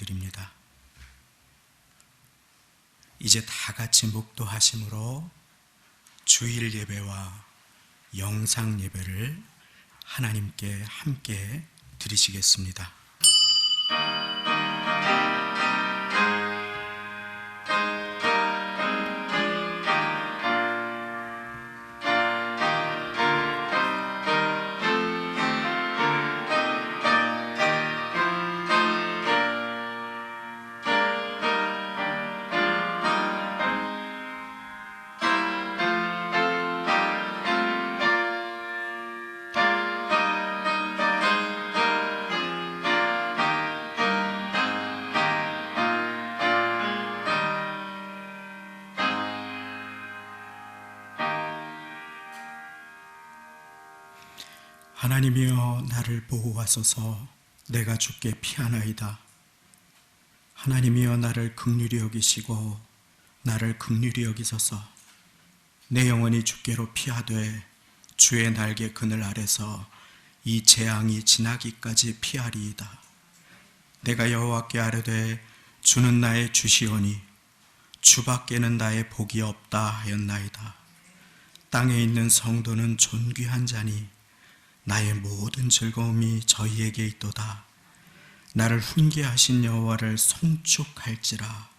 기도드립니다. 이제 다 같이 묵도하심으로 주일 예배와 영상 예배를 하나님께 함께 드리시겠습니다. 하나님이여 나를 보호하소서. 내가 주께 피하나이다. 하나님이여 나를 긍휼히 여기시고 나를 긍휼히 여기소서. 내 영혼이 주께로 피하되 주의 날개 그늘 아래서 이 재앙이 지나기까지 피하리이다. 내가 여호와께 아뢰되 주는 나의 주시오니 주밖에는 나의 복이 없다 하였나이다. 땅에 있는 성도는 존귀한 자니 나의 모든 즐거움이 저희에게 있도다. 나를 훈계하신 여호와를 송축할지라.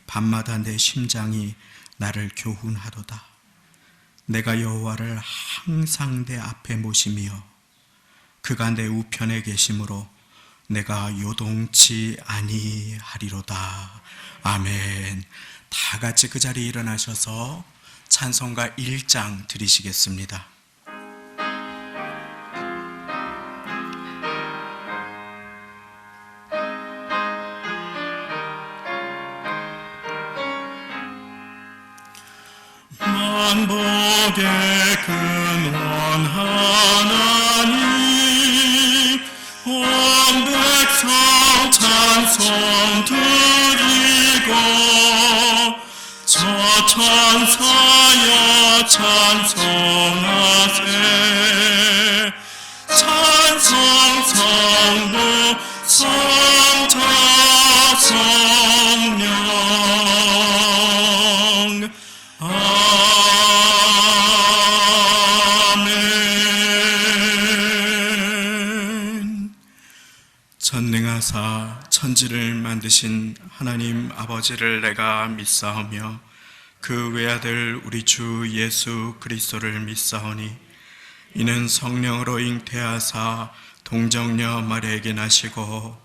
밤마다 내 심장이 나를 교훈하도다. 내가 여호와를 항상 내 앞에 모시며 그가 내 우편에 계심으로 내가 요동치 아니하리로다. 아멘. 다 같이 그 자리에 일어나셔서 찬송가 1장 드리시겠습니다. 만복의 근원 하나님, 온 백성 찬송 드리고 저 천사여 찬송하세. 찬송 성부 성자 성령. 전능하사 천지를 만드신 하나님 아버지를 내가 믿사오며 그 외아들 우리 주 예수 그리스도를 믿사오니 이는 성령으로 잉태하사 동정녀 마리아에게 나시고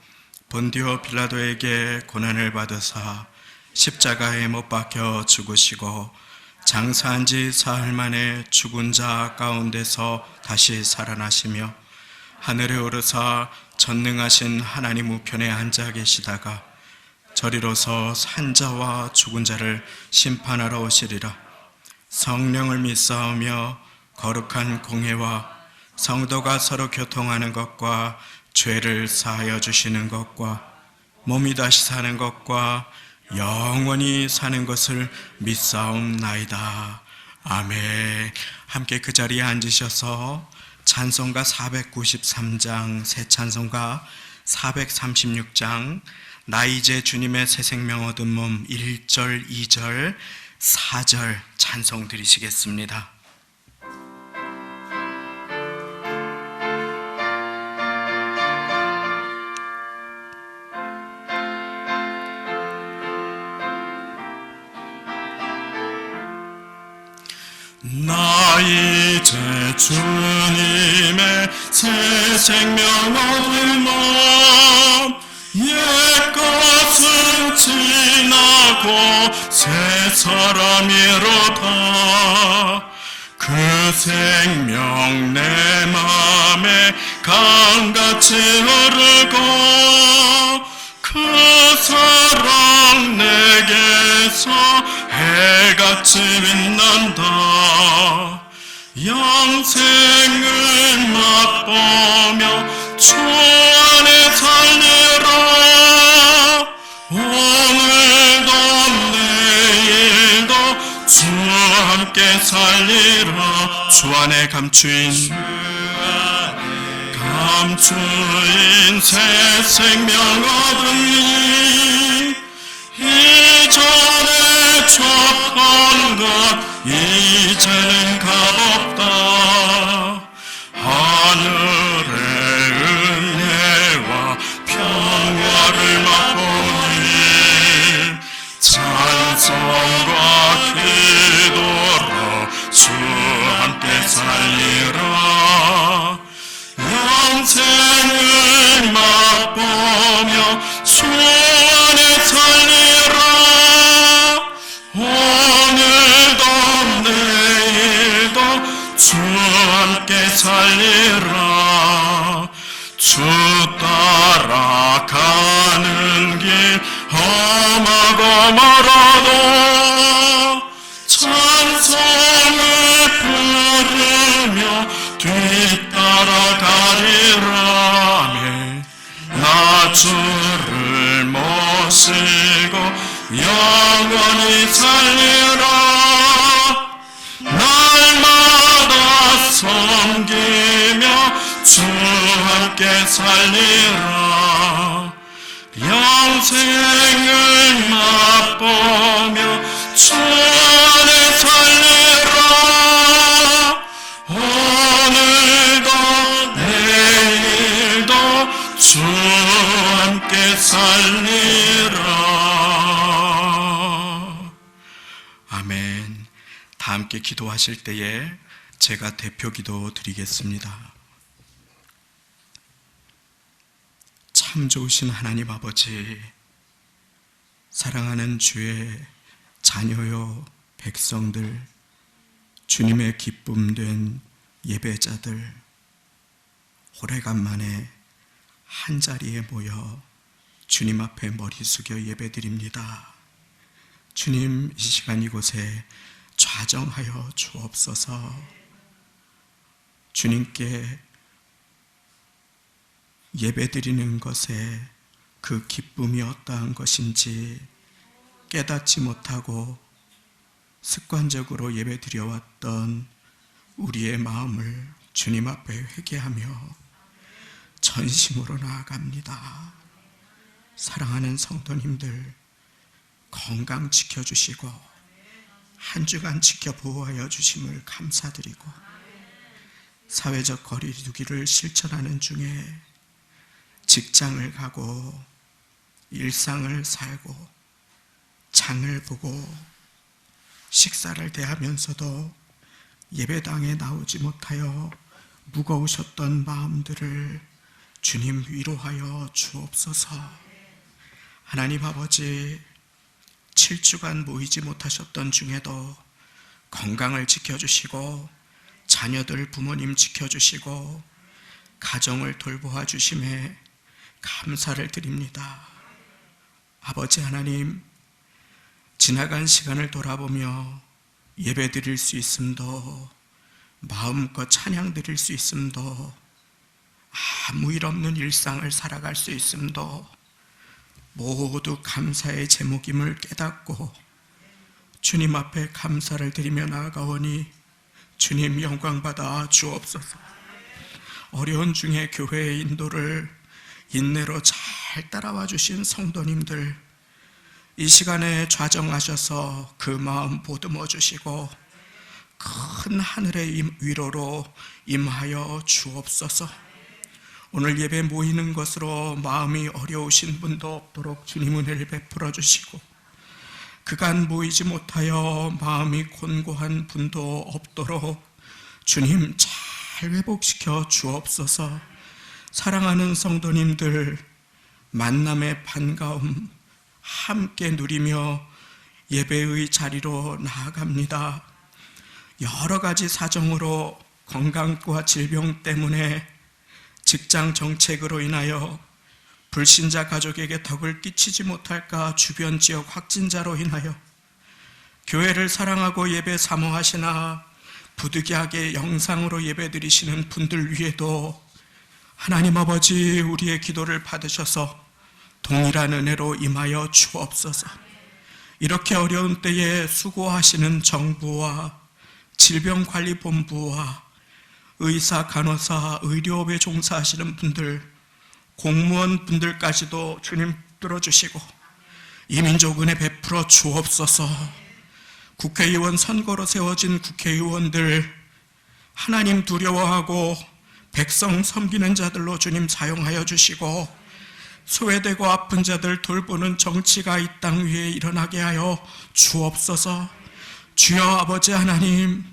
본디오 빌라도에게 고난을 받으사 십자가에 못 박혀 죽으시고 장사한 지 사흘 만에 죽은 자 가운데서 다시 살아나시며 하늘에 오르사 전능하신 하나님 우편에 앉아 계시다가 저리로서 산자와 죽은 자를 심판하러 오시리라. 성령을 믿사오며 거룩한 공회와 성도가 서로 교통하는 것과 죄를 사하여 주시는 것과 몸이 다시 사는 것과 영원히 사는 것을 믿사옵나이다. 아멘. 함께 그 자리에 앉으셔서 찬송가 493장, 새 찬송가 436장, 나 이제 주님의 새 생명 얻은 몸 1절, 2절, 4절 찬송 드리시겠습니다. 나 이제 주님의 새 생명 얻은 몸, 옛것은 지나고 새 사람이로다. 그 생명 내 맘에 강같이 흐르고 그 사랑 내게서 해같이 빛난다. 영생을 맛보며 주 안에 살리라. 오늘도 내일도 주 함께 살리라. 주 안에 감추인 새 생명 얻으니 주 안에 살리라. 오늘도 내일도 주 함께 살리라. 주 따라가는 길 험하고 멀어도 찬송을 부르며 뒤따라가리라. 나 주를 모시고 영원히 살리라. 날마다 섬기며 주 함께 살리라. 영생을 맛보며 주 안에 살리라. 오늘도 내일도 주 함께 살리라. 아멘. 다 함께 기도하실 때에 제가 대표 기도 드리겠습니다. 참 좋으신 하나님 아버지, 사랑하는 주의 자녀요 백성들, 주님의 기쁨된 예배자들, 오래간만에 한자리에 모여 주님 앞에 머리 숙여 예배드립니다. 주님, 이 시간 이곳에 좌정하여 주옵소서. 주님께 예배드리는 것에 그 기쁨이 어떠한 것인지 깨닫지 못하고 습관적으로 예배드려왔던 우리의 마음을 주님 앞에 회개하며 전심으로 나아갑니다. 사랑하는 성도님들, 건강 지켜주시고 한 주간 지켜 보호하여 주심을 감사드리고, 사회적 거리 두기를 실천하는 중에 직장을 가고 일상을 살고 장을 보고 식사를 대하면서도 예배당에 나오지 못하여 무거우셨던 마음들을 주님 위로하여 주옵소서. 하나님 아버지, 7주간 모이지 못하셨던 중에도 건강을 지켜주시고 자녀들 부모님 지켜주시고 가정을 돌보아 주심에 감사를 드립니다. 아버지 하나님, 지나간 시간을 돌아보며 예배 드릴 수 있음도 마음껏 찬양 드릴 수 있음도 아무 일 없는 일상을 살아갈 수 있음도 모두 감사의 제목임을 깨닫고 주님 앞에 감사를 드리며 나아가오니 주님 영광받아 주옵소서. 어려운 중에 교회의 인도를 인내로 잘 따라와 주신 성도님들, 이 시간에 좌정하셔서 그 마음 보듬어 주시고 큰 하늘의 위로로 임하여 주옵소서. 오늘 예배 모이는 것으로 마음이 어려우신 분도 없도록 주님 은혜를 베풀어 주시고, 그간 모이지 못하여 마음이 곤고한 분도 없도록 주님 잘 회복시켜 주옵소서. 사랑하는 성도님들, 만남의 반가움 함께 누리며 예배의 자리로 나아갑니다. 여러 가지 사정으로 건강과 질병 때문에 직장 정책으로 인하여 불신자 가족에게 덕을 끼치지 못할까 주변 지역 확진자로 인하여 교회를 사랑하고 예배 사모하시나 부득이하게 영상으로 예배 드리시는 분들 위에도 하나님 아버지, 우리의 기도를 받으셔서 동일한 은혜로 임하여 주옵소서. 이렇게 어려운 때에 수고하시는 정부와 질병관리본부와 의사, 간호사, 의료업에 종사하시는 분들, 공무원 분들까지도 주님 들어주시고 이 민족 은혜 베풀어 주옵소서. 국회의원 선거로 세워진 국회의원들 하나님 두려워하고 백성 섬기는 자들로 주님 사용하여 주시고, 소외되고 아픈 자들 돌보는 정치가 이 땅 위에 일어나게 하여 주옵소서. 주여 아버지 하나님,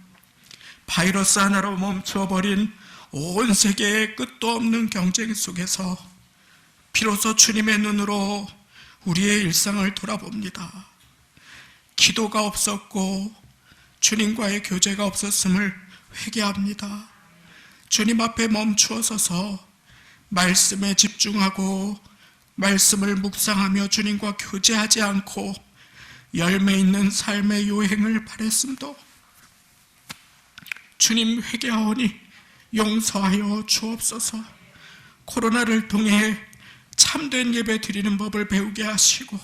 바이러스 하나로 멈춰버린 온 세계의 끝도 없는 경쟁 속에서 비로소 주님의 눈으로 우리의 일상을 돌아봅니다. 기도가 없었고 주님과의 교제가 없었음을 회개합니다. 주님 앞에 멈추어 서서 말씀에 집중하고 말씀을 묵상하며 주님과 교제하지 않고 열매 있는 삶의 요행을 바랬음도 주님 회개하오니 용서하여 주옵소서. 코로나를 통해 참된 예배 드리는 법을 배우게 하시고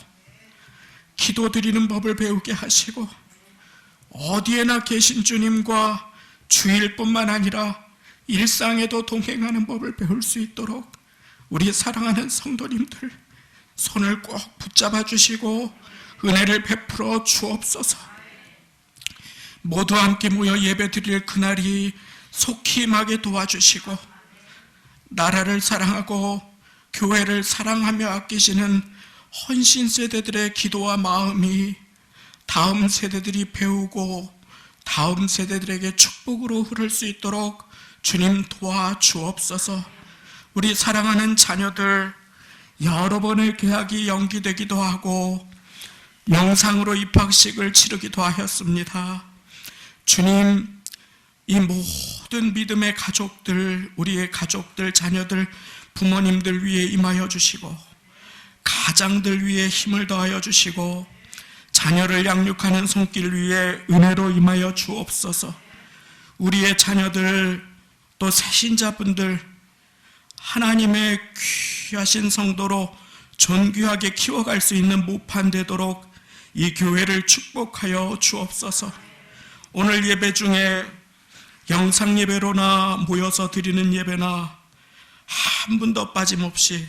기도 드리는 법을 배우게 하시고 어디에나 계신 주님과 주일뿐만 아니라 일상에도 동행하는 법을 배울 수 있도록 우리 사랑하는 성도님들 손을 꼭 붙잡아 주시고 은혜를 베풀어 주옵소서. 모두 함께 모여 예배 드릴 그날이 속히 임하게 도와주시고 나라를 사랑하고 교회를 사랑하며 아끼시는 헌신 세대들의 기도와 마음이 다음 세대들이 배우고 다음 세대들에게 축복으로 흐를 수 있도록 주님 도와주옵소서. 우리 사랑하는 자녀들 여러 번의 계약이 연기되기도 하고 영상으로 입학식을 치르기도 하였습니다. 주님, 이 모든 믿음의 가족들, 우리의 가족들, 자녀들, 부모님들 위해 임하여 주시고 가장들 위해 힘을 더하여 주시고 자녀를 양육하는 손길 위에 은혜로 임하여 주옵소서. 우리의 자녀들 또 새신자분들 하나님의 귀하신 성도로 존귀하게 키워갈 수 있는 모판 되도록 이 교회를 축복하여 주옵소서. 오늘 예배 중에 영상 예배로나 모여서 드리는 예배나 한 분도 빠짐없이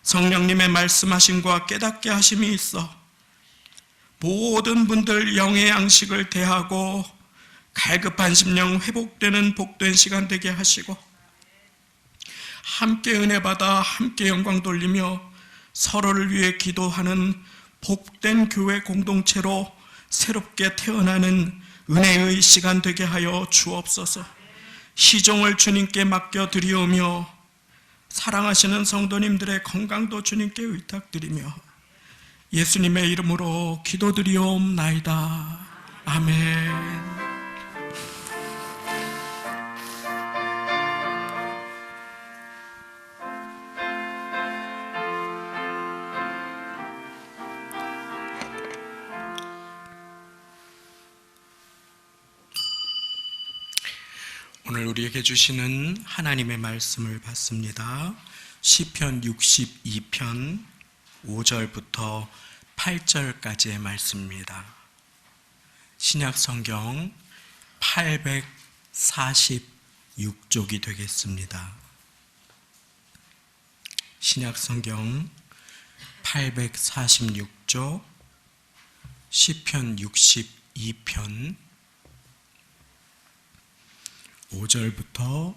성령님의 말씀하심과 깨닫게 하심이 있어 모든 분들 영의 양식을 대하고 갈급한 심령 회복되는 복된 시간 되게 하시고 함께 은혜 받아 함께 영광 돌리며 서로를 위해 기도하는 복된 교회 공동체로 새롭게 태어나는 은혜의 시간 되게 하여 주옵소서. 시종을 주님께 맡겨 드리오며 사랑하시는 성도님들의 건강도 주님께 의탁드리며 예수님의 이름으로 기도드리옵나이다. 아멘. 오늘 우리에게 주시는 하나님의 말씀을 받습니다. 시편 62편 5절부터 8절까지의 말씀입니다. 신약 성경 846쪽이 되겠습니다. 신약 성경 846쪽 시편 62편 5절부터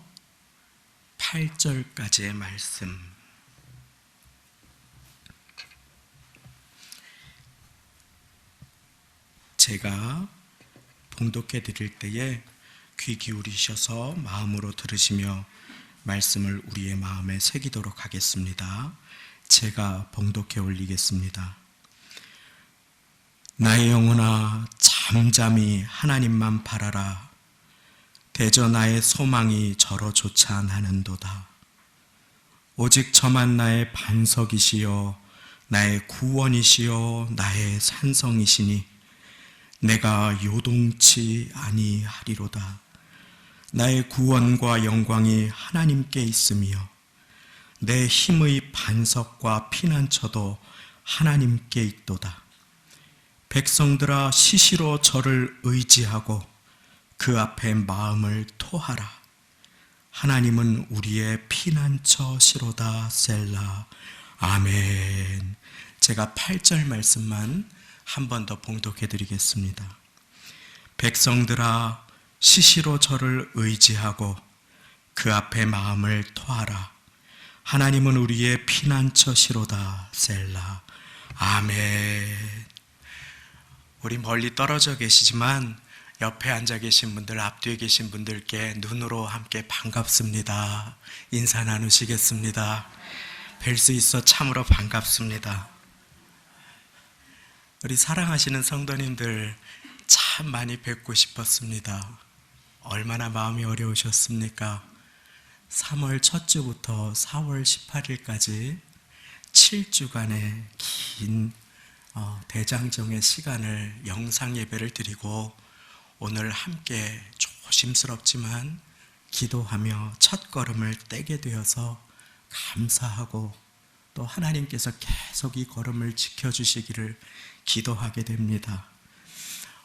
8절까지의 말씀. 제가 봉독해 드릴 때에 귀 기울이셔서 마음으로 들으시며 말씀을 우리의 마음에 새기도록 하겠습니다. 제가 봉독해 올리겠습니다. 나의 영혼아 잠잠히 하나님만 바라라. 대저 나의 소망이 저로조차 나는도다. 오직 저만 나의 반석이시요 나의 구원이시요 나의 산성이시니 내가 요동치 아니하리로다. 나의 구원과 영광이 하나님께 있으며 내 힘의 반석과 피난처도 하나님께 있도다. 백성들아 시시로 저를 의지하고 그 앞에 마음을 토하라. 하나님은 우리의 피난처시로다. 셀라. 아멘. 제가 8절 말씀만 한 번 더 봉독해 드리겠습니다. 백성들아 시시로 저를 의지하고 그 앞에 마음을 토하라. 하나님은 우리의 피난처시로다. 셀라. 아멘. 우리 멀리 떨어져 계시지만 옆에 앉아 계신 분들, 앞뒤에 계신 분들께 눈으로 함께 반갑습니다. 인사 나누시겠습니다. 뵐 수 있어 참으로 반갑습니다. 우리 사랑하시는 성도님들 참 많이 뵙고 싶었습니다. 얼마나 마음이 어려우셨습니까? 3월 첫 주부터 4월 18일까지 7주간의 긴 대장정의 시간을 영상 예배를 드리고 오늘 함께 조심스럽지만 기도하며 첫 걸음을 떼게 되어서 감사하고 또 하나님께서 계속 이 걸음을 지켜주시기를 기도하게 됩니다.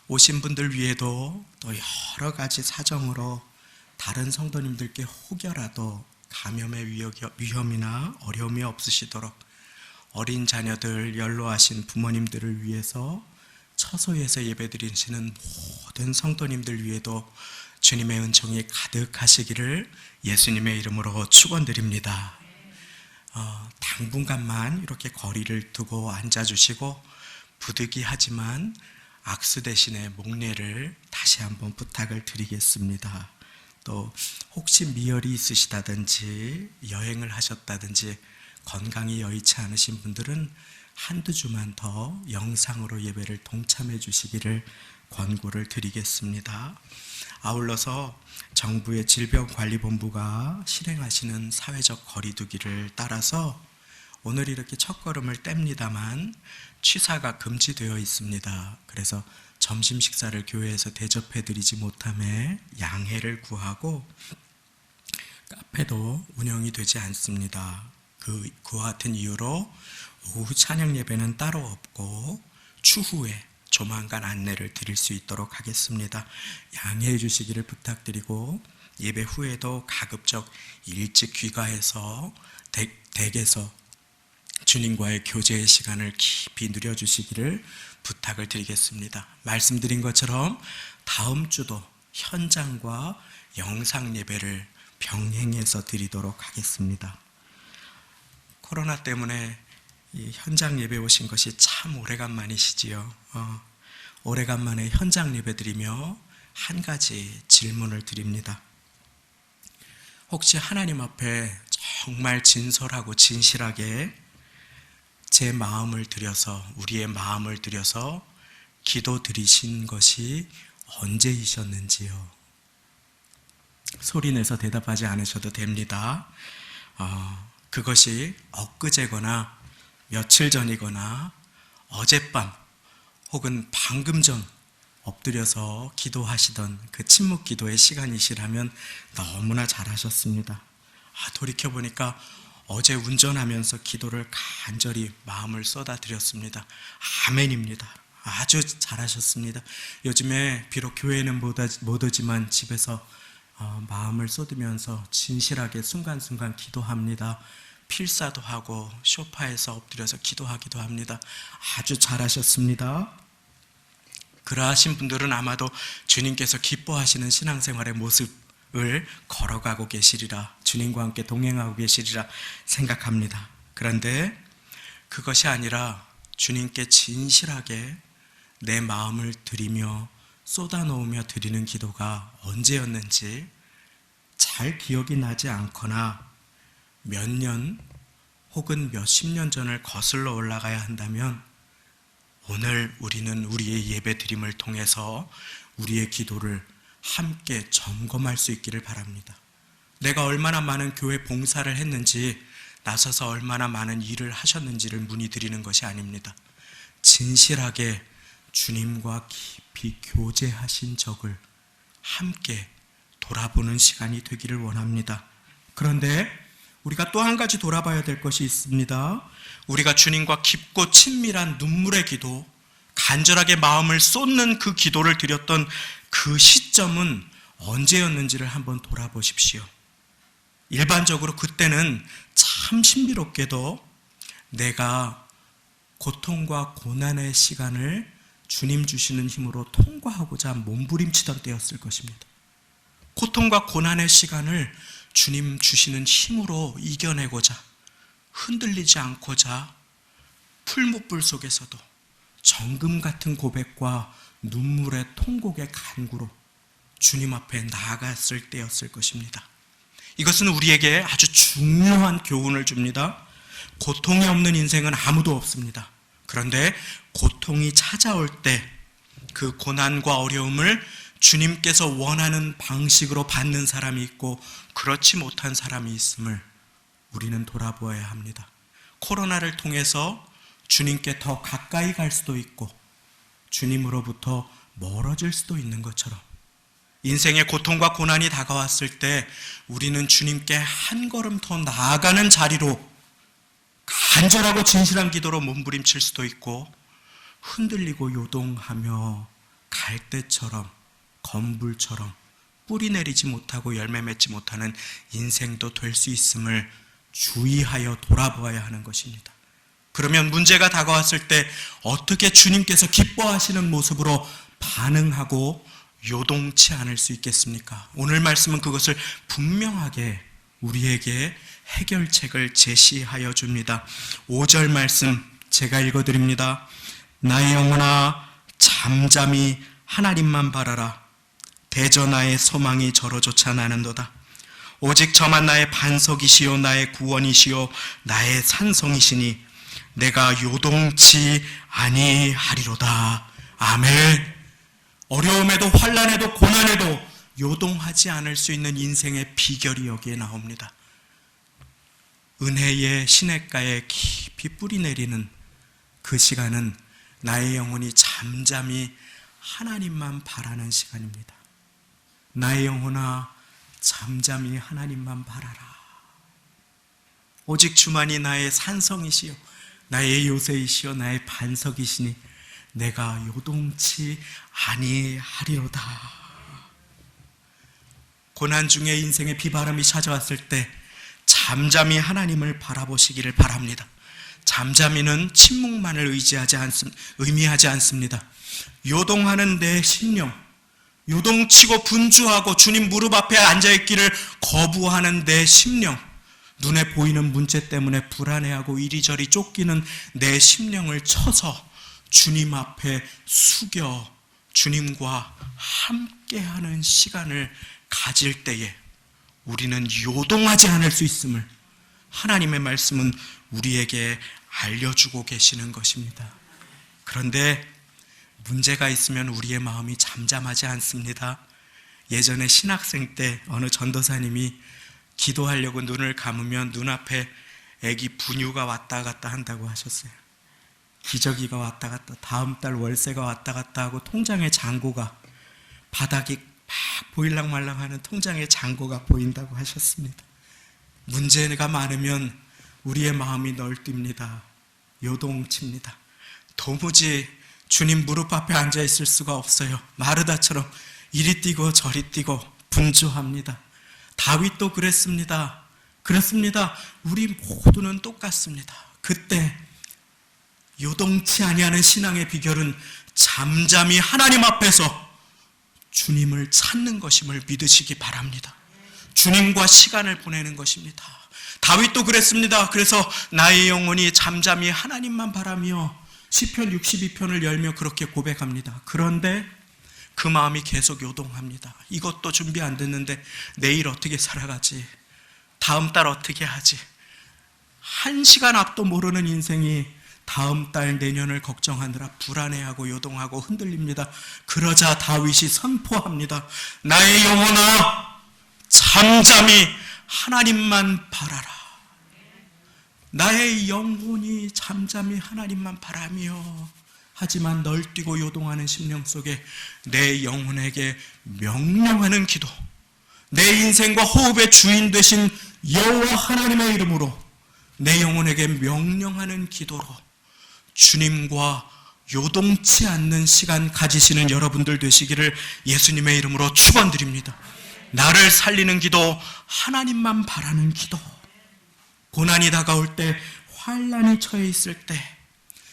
오신 분들 위에도 또 여러 가지 사정으로 다른 성도님들께 혹여라도 감염의 위험이나 어려움이 없으시도록 어린 자녀들, 연로하신 부모님들을 위해서 처소에서 예배드리시는 모든 성도님들 위에도 주님의 은총이 가득하시기를 예수님의 이름으로 축원드립니다. 당분간만 이렇게 거리를 두고 앉아주시고 부득이하지만 악수 대신에 목례를 다시 한번 부탁을 드리겠습니다. 또 혹시 미열이 있으시다든지 여행을 하셨다든지 건강이 여의치 않으신 분들은 한두 주만 더 영상으로 예배를 동참해 주시기를 권고를 드리겠습니다. 아울러서 정부의 질병관리본부가 실행하시는 사회적 거리두기를 따라서 오늘 이렇게 첫걸음을 뗍니다만 취사가 금지되어 있습니다. 그래서 점심 식사를 교회에서 대접해 드리지 못함에 양해를 구하고 카페도 운영이 되지 않습니다. 그와 같은 이유로 오후 찬양 예배는 따로 없고 추후에 조만간 안내를 드릴 수 있도록 하겠습니다. 양해해 주시기를 부탁드리고 예배 후에도 가급적 일찍 귀가해서 댁에서 주님과의 교제의 시간을 깊이 누려주시기를 부탁을 드리겠습니다. 말씀드린 것처럼 다음 주도 현장과 영상 예배를 병행해서 드리도록 하겠습니다. 코로나 때문에 이 현장 예배 오신 것이 참 오래간만이시지요. 오래간만에 현장 예배 드리며 한 가지 질문을 드립니다. 혹시 하나님 앞에 정말 진솔하고 진실하게 제 마음을 들여서 우리의 마음을 들여서 기도 드리신 것이 언제이셨는지요? 소리내서 대답하지 않으셔도 됩니다. 그것이 엊그제거나 며칠 전이거나 어젯밤 혹은 방금 전 엎드려서 기도하시던 그 침묵 기도의 시간이시라면 너무나 잘하셨습니다. 돌이켜보니까 어제 운전하면서 기도를 간절히 마음을 쏟아드렸습니다. 아멘입니다. 아주 잘하셨습니다. 요즘에 비록 교회는 못 오지만 집에서 마음을 쏟으면서 진실하게 순간순간 기도합니다. 필사도 하고 소파에서 엎드려서 기도하기도 합니다. 아주 잘하셨습니다. 그러하신 분들은 아마도 주님께서 기뻐하시는 신앙생활의 모습을 걸어가고 계시리라, 주님과 함께 동행하고 계시리라 생각합니다. 그런데 그것이 아니라 주님께 진실하게 내 마음을 드리며 쏟아놓으며 드리는 기도가 언제였는지 잘 기억이 나지 않거나 몇 년 혹은 몇십 년 전을 거슬러 올라가야 한다면 오늘 우리는 우리의 예배 드림을 통해서 우리의 기도를 함께 점검할 수 있기를 바랍니다. 내가 얼마나 많은 교회 봉사를 했는지, 나서서 얼마나 많은 일을 하셨는지를 문의드리는 것이 아닙니다. 진실하게 주님과 깊이 교제하신 적을 함께 돌아보는 시간이 되기를 원합니다. 그런데 우리가 또 한 가지 돌아봐야 될 것이 있습니다. 우리가 주님과 깊고 친밀한 눈물의 기도, 간절하게 마음을 쏟는 그 기도를 드렸던 그 시점은 언제였는지를 한번 돌아보십시오. 일반적으로 그때는 참 신비롭게도 내가 고통과 고난의 시간을 주님 주시는 힘으로 통과하고자 몸부림치던 때였을 것입니다. 고통과 고난의 시간을 주님 주시는 힘으로 이겨내고자, 흔들리지 않고자 풀무불 속에서도 정금 같은 고백과 눈물의 통곡의 간구로 주님 앞에 나아갔을 때였을 것입니다. 이것은 우리에게 아주 중요한 교훈을 줍니다. 고통이 없는 인생은 아무도 없습니다. 그런데 고통이 찾아올 때 그 고난과 어려움을 주님께서 원하는 방식으로 받는 사람이 있고 그렇지 못한 사람이 있음을 우리는 돌아보아야 합니다. 코로나를 통해서 주님께 더 가까이 갈 수도 있고 주님으로부터 멀어질 수도 있는 것처럼 인생의 고통과 고난이 다가왔을 때 우리는 주님께 한 걸음 더 나아가는 자리로 간절하고 진실한 기도로 몸부림칠 수도 있고 흔들리고 요동하며 갈대처럼 건불처럼 뿌리 내리지 못하고 열매 맺지 못하는 인생도 될 수 있음을 주의하여 돌아보아야 하는 것입니다. 그러면 문제가 다가왔을 때 어떻게 주님께서 기뻐하시는 모습으로 반응하고 요동치 않을 수 있겠습니까? 오늘 말씀은 그것을 분명하게 우리에게 해결책을 제시하여 줍니다. 5절 말씀 제가 읽어드립니다. 나의 영혼아 잠잠히 하나님만 바라라. 대저 나의 소망이 저로조차 나는도다. 오직 저만 나의 반석이시요 나의 구원이시요 나의 산성이시니 내가 요동치 아니하리로다. 아멘. 어려움에도 환난에도 고난에도 요동하지 않을 수 있는 인생의 비결이 여기에 나옵니다. 은혜의 시냇가에 깊이 뿌리 내리는 그 시간은 나의 영혼이 잠잠히 하나님만 바라는 시간입니다. 나의 영혼아 잠잠히 하나님만 바라라. 오직 주만이 나의 산성이시요 나의 요새이시요 나의 반석이시니 내가 요동치 아니하리로다. 고난 중에 인생의 비바람이 찾아왔을 때 잠잠히 하나님을 바라보시기를 바랍니다. 잠잠히는 침묵만을 의미하지 않습니다. 요동하는 내 심령, 요동치고 분주하고 주님 무릎 앞에 앉아있기를 거부하는 내 심령, 눈에 보이는 문제 때문에 불안해하고 이리저리 쫓기는 내 심령을 쳐서 주님 앞에 숙여 주님과 함께하는 시간을 가질 때에 우리는 요동하지 않을 수 있음을 하나님의 말씀은 우리에게 알려주고 계시는 것입니다. 그런데 문제가 있으면 우리의 마음이 잠잠하지 않습니다. 예전에 신학생 때 어느 전도사님이 기도하려고 눈을 감으면 눈앞에 애기 분유가 왔다 갔다 한다고 하셨어요. 기저귀가 왔다 갔다, 다음 달 월세가 왔다 갔다 하고 통장의 잔고가 바닥이 막 보일랑말랑하는 통장의 잔고가 보인다고 하셨습니다. 문제가 많으면 우리의 마음이 널뜁니다. 요동칩니다. 도무지 주님 무릎 앞에 앉아 있을 수가 없어요. 마르다처럼 이리 뛰고 저리 뛰고 분주합니다. 다윗도 그랬습니다. 그렇습니다. 우리 모두는 똑같습니다. 그때 요동치 아니하는 신앙의 비결은 잠잠히 하나님 앞에서 주님을 찾는 것임을 믿으시기 바랍니다. 주님과 시간을 보내는 것입니다. 다윗도 그랬습니다. 그래서 나의 영혼이 잠잠히 하나님만 바라며 시편 62편을 열며 그렇게 고백합니다. 그런데 그 마음이 계속 요동합니다. 이것도 준비 안 됐는데 내일 어떻게 살아가지? 다음 달 어떻게 하지? 한 시간 앞도 모르는 인생이 다음 달 내년을 걱정하느라 불안해하고 요동하고 흔들립니다. 그러자 다윗이 선포합니다. 나의 영혼아 잠잠히 하나님만 바라라. 나의 영혼이 잠잠히 하나님만 바라며 하지만 널뛰고 요동하는 심령 속에 내 영혼에게 명령하는 기도, 내 인생과 호흡의 주인 되신 여호와 하나님의 이름으로 내 영혼에게 명령하는 기도로 주님과 요동치 않는 시간 가지시는 여러분들 되시기를 예수님의 이름으로 축원드립니다. 나를 살리는 기도, 하나님만 바라는 기도. 고난이 다가올 때, 환난이 처해 있을 때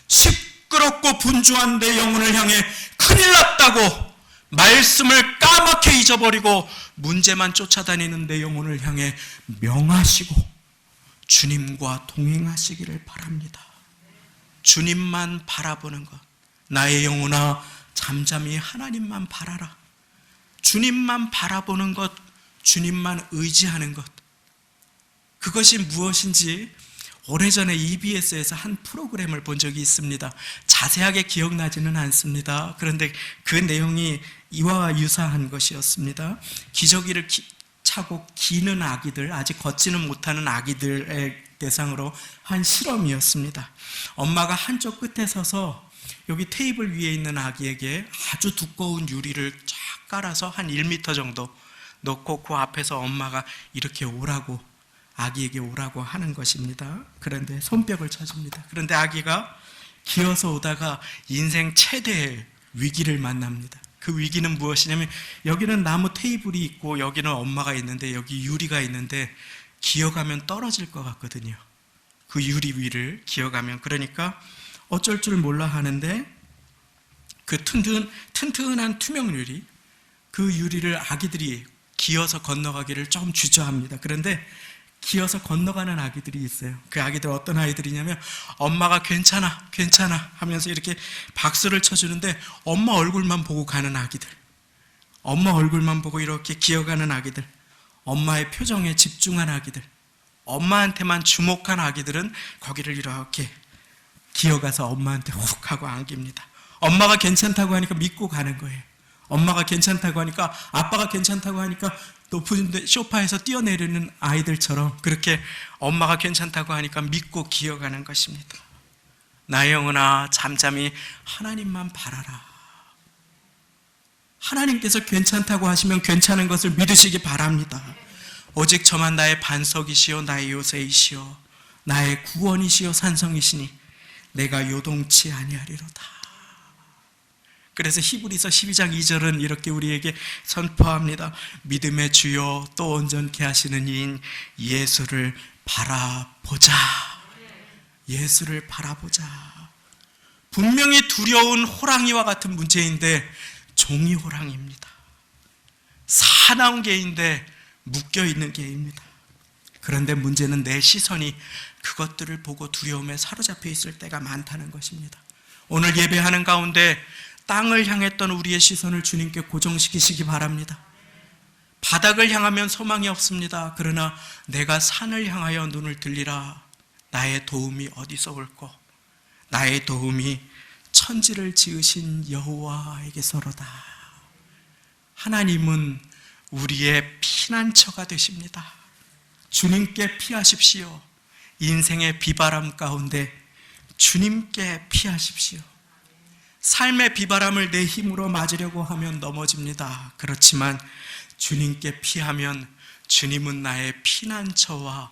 시끄럽고 분주한 내 영혼을 향해 큰일 났다고 말씀을 까맣게 잊어버리고 문제만 쫓아다니는 내 영혼을 향해 명하시고 주님과 동행하시기를 바랍니다. 주님만 바라보는 것. 나의 영혼아 잠잠히 하나님만 바라라. 주님만 바라보는 것, 주님만 의지하는 것. 그것이 무엇인지 오래전에 EBS에서 한 프로그램을 본 적이 있습니다. 자세하게 기억나지는 않습니다. 그런데 그 내용이 이와 유사한 것이었습니다. 기저귀를 차고 기는 아기들, 아직 걷지는 못하는 아기들의 대상으로 한 실험이었습니다. 엄마가 한쪽 끝에 서서 여기 테이블 위에 있는 아기에게 아주 두꺼운 유리를 쫙 깔아서 한 1m 정도 놓고 그 앞에서 엄마가 이렇게 오라고, 아기에게 오라고 하는 것입니다. 그런데 손뼉을 쳐줍니다. 그런데 아기가 기어서 오다가 인생 최대의 위기를 만납니다. 그 위기는 무엇이냐면 여기는 나무 테이블이 있고 여기는 엄마가 있는데 여기 유리가 있는데 기어가면 떨어질 것 같거든요. 그 유리 위를 기어가면. 그러니까 어쩔 줄 몰라 하는데 그 튼튼한 투명 유리, 그 유리를 아기들이 기어서 건너가기를 좀 주저합니다. 그런데 기어서 건너가는 아기들이 있어요. 그 아기들 어떤 아이들이냐면 엄마가 괜찮아 괜찮아 하면서 이렇게 박수를 쳐주는데 엄마 얼굴만 보고 가는 아기들, 엄마 얼굴만 보고 이렇게 기어가는 아기들, 엄마의 표정에 집중한 아기들, 엄마한테만 주목한 아기들은 거기를 이렇게 기어가서 엄마한테 훅 하고 안깁니다. 엄마가 괜찮다고 하니까 믿고 가는 거예요. 엄마가 괜찮다고 하니까, 아빠가 괜찮다고 하니까 높은 소파에서 뛰어내리는 아이들처럼 그렇게 엄마가 괜찮다고 하니까 믿고 기어가는 것입니다. 나의 영혼아, 잠잠히 하나님만 바라라. 하나님께서 괜찮다고 하시면 괜찮은 것을 믿으시기 바랍니다. 오직 저만 나의 반석이시요 나의 요새이시요 나의 구원이시요 산성이시니 내가 요동치 아니하리로다. 그래서 히브리서 12장 2절은 이렇게 우리에게 선포합니다. 믿음의 주요 또 온전케 하시는 이인 예수를 바라보자. 예수를 바라보자. 분명히 두려운 호랑이와 같은 문제인데 종이 호랑이입니다. 사나운 개인데 묶여있는 개입니다. 그런데 문제는 내 시선이 그것들을 보고 두려움에 사로잡혀 있을 때가 많다는 것입니다. 오늘 예배하는 가운데 땅을 향했던 우리의 시선을 주님께 고정시키시기 바랍니다. 바닥을 향하면 소망이 없습니다. 그러나 내가 산을 향하여 눈을 들리라. 나의 도움이 어디서 올꼬? 나의 도움이 천지를 지으신 여호와에게서로다. 하나님은 우리의 피난처가 되십니다. 주님께 피하십시오. 인생의 비바람 가운데 주님께 피하십시오. 삶의 비바람을 내 힘으로 맞으려고 하면 넘어집니다. 그렇지만 주님께 피하면 주님은 나의 피난처와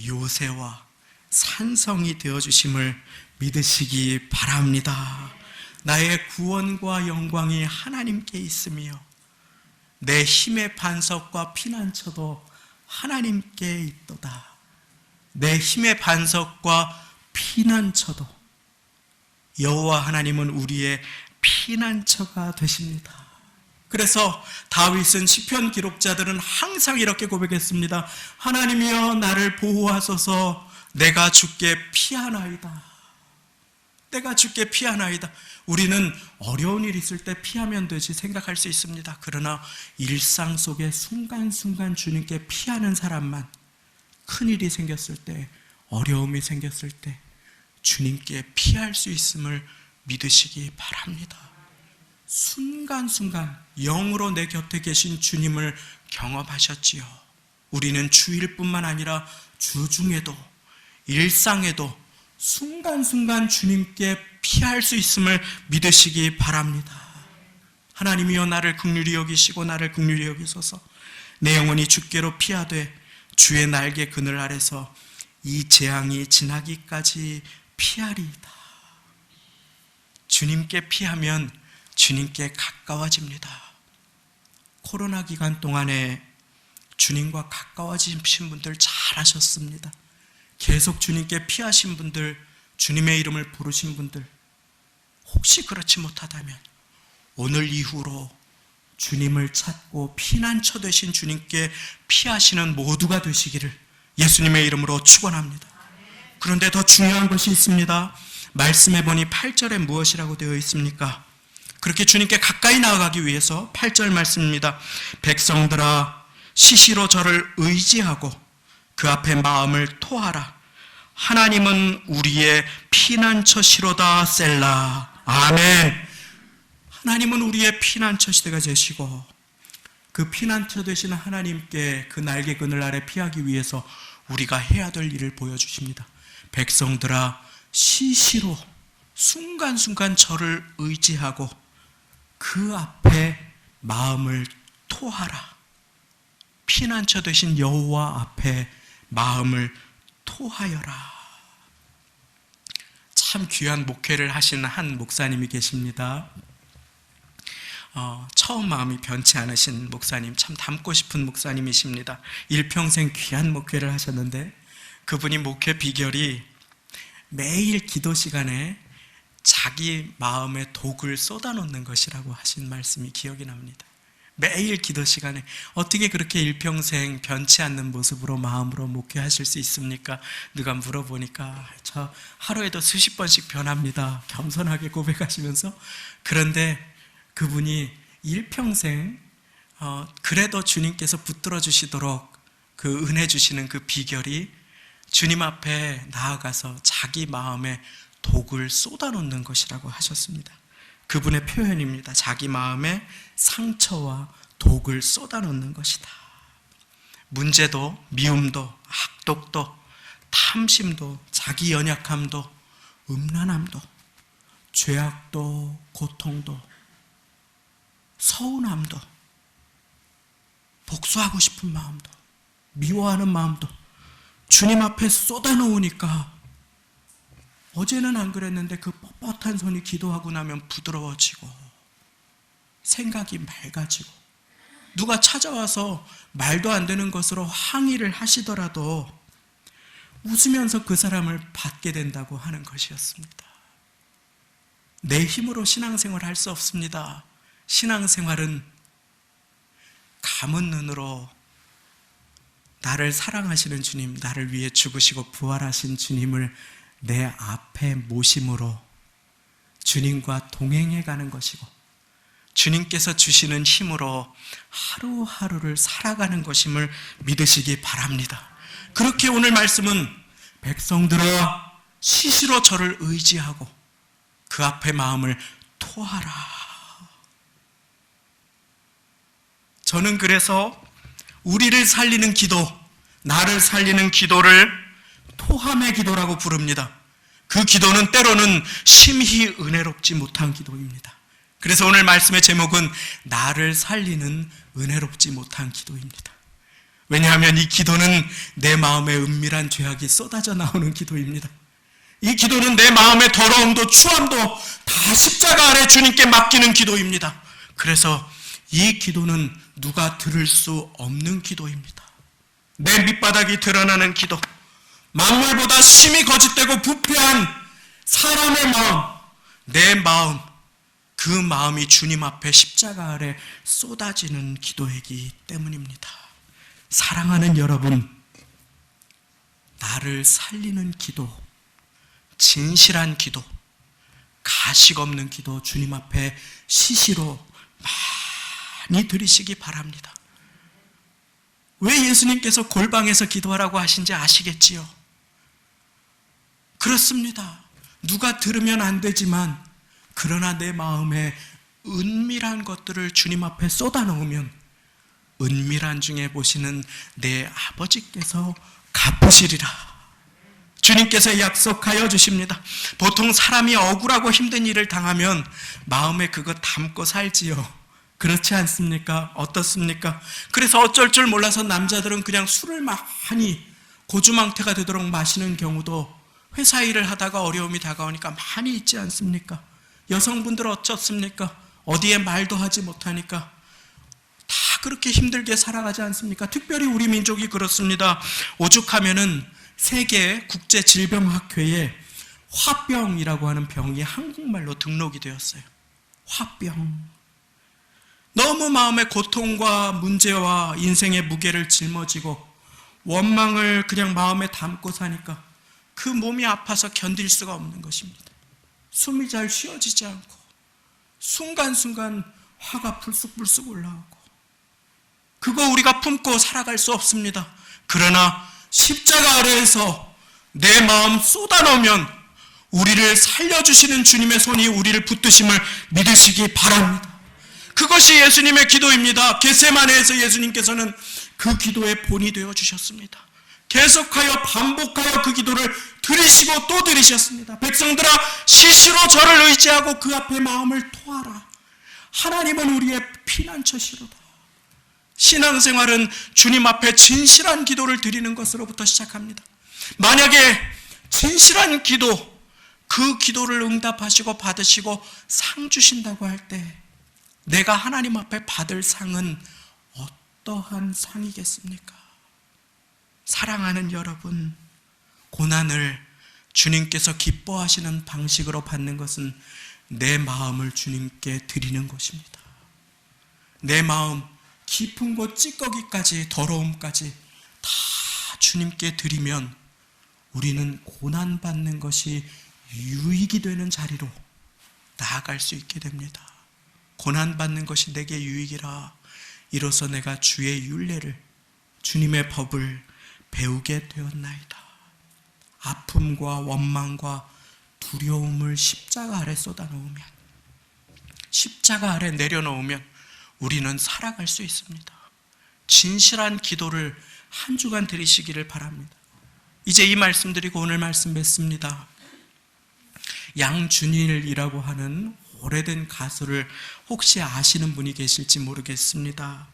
요새와 산성이 되어주심을 믿으시기 바랍니다. 나의 구원과 영광이 하나님께 있으며 내 힘의 반석과 피난처도 하나님께 있도다. 내 힘의 반석과 피난처도 여호와 하나님은 우리의 피난처가 되십니다. 그래서 다윗은 시편 기록자들은 항상 이렇게 고백했습니다. 하나님이여 나를 보호하소서. 내가 주께 피하나이다. 내가 주께 피하나이다. 우리는 어려운 일 있을 때 피하면 되지 생각할 수 있습니다. 그러나 일상 속에 순간순간 주님께 피하는 사람만 큰일이 생겼을 때, 어려움이 생겼을 때 주님께 피할 수 있음을 믿으시기 바랍니다. 순간순간 영으로 내 곁에 계신 주님을 경험하셨지요. 우리는 주일뿐만 아니라 주중에도 일상에도 순간순간 주님께 피할 수 있음을 믿으시기 바랍니다. 하나님이여 나를 긍휼히 여기시고 나를 긍휼히 여기소서. 내 영혼이 주께로 피하되 주의 날개 그늘 아래서 이 재앙이 지나기까지 피하리이다. 주님께 피하면 주님께 가까워집니다. 코로나 기간 동안에 주님과 가까워지신 분들 잘하셨습니다. 계속 주님께 피하신 분들, 주님의 이름을 부르신 분들, 혹시 그렇지 못하다면 오늘 이후로 주님을 찾고 피난처 되신 주님께 피하시는 모두가 되시기를 예수님의 이름으로 축원합니다. 그런데 더 중요한 것이 있습니다. 말씀해 보니 8절에 무엇이라고 되어 있습니까? 그렇게 주님께 가까이 나아가기 위해서 8절 말씀입니다. 백성들아 시시로 저를 의지하고 그 앞에 마음을 토하라. 하나님은 우리의 피난처시로다. 셀라. 아멘. 하나님은 우리의 피난처시가 되시고 그 피난처 되시는 하나님께 그 날개 그늘 아래 피하기 위해서 우리가 해야 될 일을 보여주십니다. 백성들아, 시시로 순간순간 저를 의지하고 그 앞에 마음을 토하라. 피난처 되신 여호와 앞에 마음을 토하여라. 참 귀한 목회를 하시는 한 목사님이 계십니다. 처음 마음이 변치 않으신 목사님, 참 닮고 싶은 목사님이십니다. 일평생 귀한 목회를 하셨는데 그분이 목회 비결이 매일 기도 시간에 자기 마음에 독을 쏟아놓는 것이라고 하신 말씀이 기억이 납니다. 매일 기도 시간에 어떻게 그렇게 일평생 변치 않는 모습으로 마음으로 목회하실 수 있습니까? 누가 물어보니까 저 하루에도 수십 번씩 변합니다. 겸손하게 고백하시면서. 그런데 그분이 일평생 그래도 주님께서 붙들어 주시도록 그 은혜 주시는 그 비결이 주님 앞에 나아가서 자기 마음에 독을 쏟아놓는 것이라고 하셨습니다. 그분의 표현입니다. 자기 마음에 상처와 독을 쏟아놓는 것이다. 문제도, 미움도, 악독도, 탐심도, 자기 연약함도, 음란함도, 죄악도, 고통도, 서운함도, 복수하고 싶은 마음도, 미워하는 마음도 주님 앞에 쏟아놓으니까 어제는 안 그랬는데 그 뻣뻣한 손이 기도하고 나면 부드러워지고 생각이 맑아지고 누가 찾아와서 말도 안 되는 것으로 항의를 하시더라도 웃으면서 그 사람을 받게 된다고 하는 것이었습니다. 내 힘으로 신앙생활 할 수 없습니다. 신앙생활은 감은 눈으로 나를 사랑하시는 주님, 나를 위해 죽으시고 부활하신 주님을 내 앞에 모심으로 주님과 동행해 가는 것이고 주님께서 주시는 힘으로 하루하루를 살아가는 것임을 믿으시기 바랍니다. 그렇게 오늘 말씀은 백성들아 시시로 저를 의지하고 그 앞에 마음을 토하라. 저는 그래서 우리를 살리는 기도, 나를 살리는 기도를 토함의 기도라고 부릅니다. 그 기도는 때로는 심히 은혜롭지 못한 기도입니다. 그래서 오늘 말씀의 제목은 나를 살리는 은혜롭지 못한 기도입니다. 왜냐하면 이 기도는 내 마음에 은밀한 죄악이 쏟아져 나오는 기도입니다. 이 기도는 내 마음의 더러움도 추함도 다 십자가 아래 주님께 맡기는 기도입니다. 그래서 이 기도는 누가 들을 수 없는 기도입니다. 내 밑바닥이 드러나는 기도, 만물보다 심히 거짓되고 부패한 사람의 마음, 내 마음, 그 마음이 주님 앞에 십자가 아래 쏟아지는 기도이기 때문입니다. 사랑하는 여러분, 나를 살리는 기도, 진실한 기도, 가식 없는 기도 주님 앞에 시시로 많이 드리시기 바랍니다. 왜 예수님께서 골방에서 기도하라고 하신지 아시겠지요? 그렇습니다. 누가 들으면 안 되지만 그러나 내 마음에 은밀한 것들을 주님 앞에 쏟아놓으면 은밀한 중에 보시는 내 아버지께서 갚으시리라. 주님께서 약속하여 주십니다. 보통 사람이 억울하고 힘든 일을 당하면 마음에 그거 담고 살지요. 그렇지 않습니까? 어떻습니까? 그래서 어쩔 줄 몰라서 남자들은 그냥 술을 많이 고주망태가 되도록 마시는 경우도 회사 일을 하다가 어려움이 다가오니까 많이 있지 않습니까? 여성분들은 어쩌습니까? 어디에 말도 하지 못하니까 다 그렇게 힘들게 살아가지 않습니까? 특별히 우리 민족이 그렇습니다. 오죽하면은 세계 국제질병학회에 화병이라고 하는 병이 한국말로 등록이 되었어요. 화병. 너무 마음의 고통과 문제와 인생의 무게를 짊어지고 원망을 그냥 마음에 담고 사니까 그 몸이 아파서 견딜 수가 없는 것입니다. 숨이 잘 쉬어지지 않고 순간순간 화가 불쑥불쑥 올라오고 그거 우리가 품고 살아갈 수 없습니다. 그러나 십자가 아래에서 내 마음 쏟아넣으면 우리를 살려주시는 주님의 손이 우리를 붙드심을 믿으시기 바랍니다. 그것이 예수님의 기도입니다. 겟세마네에서 예수님께서는 그 기도의 본이 되어 주셨습니다. 계속하여 반복하여 그 기도를 들으시고 또 들으셨습니다. 백성들아, 시시로 저를 의지하고 그 앞에 마음을 토하라. 하나님은 우리의 피난처시로다. 신앙생활은 주님 앞에 진실한 기도를 드리는 것으로부터 시작합니다. 만약에 진실한 기도, 그 기도를 응답하시고 받으시고 상 주신다고 할 때 내가 하나님 앞에 받을 상은 어떠한 상이겠습니까? 사랑하는 여러분, 고난을 주님께서 기뻐하시는 방식으로 받는 것은 내 마음을 주님께 드리는 것입니다. 내 마음 깊은 곳 찌꺼기까지, 더러움까지 다 주님께 드리면 우리는 고난받는 것이 유익이 되는 자리로 나아갈 수 있게 됩니다. 고난받는 것이 내게 유익이라 이로써 내가 주의 율례를, 주님의 법을 배우게 되었나이다. 아픔과 원망과 두려움을 십자가 아래 쏟아놓으면, 십자가 아래 내려놓으면 우리는 살아갈 수 있습니다. 진실한 기도를 한 주간 드리시기를 바랍니다. 이제 이 말씀 드리고 오늘 말씀 맺습니다. 양준일이라고 하는 오래된 가수를 혹시 아시는 분이 계실지 모르겠습니다.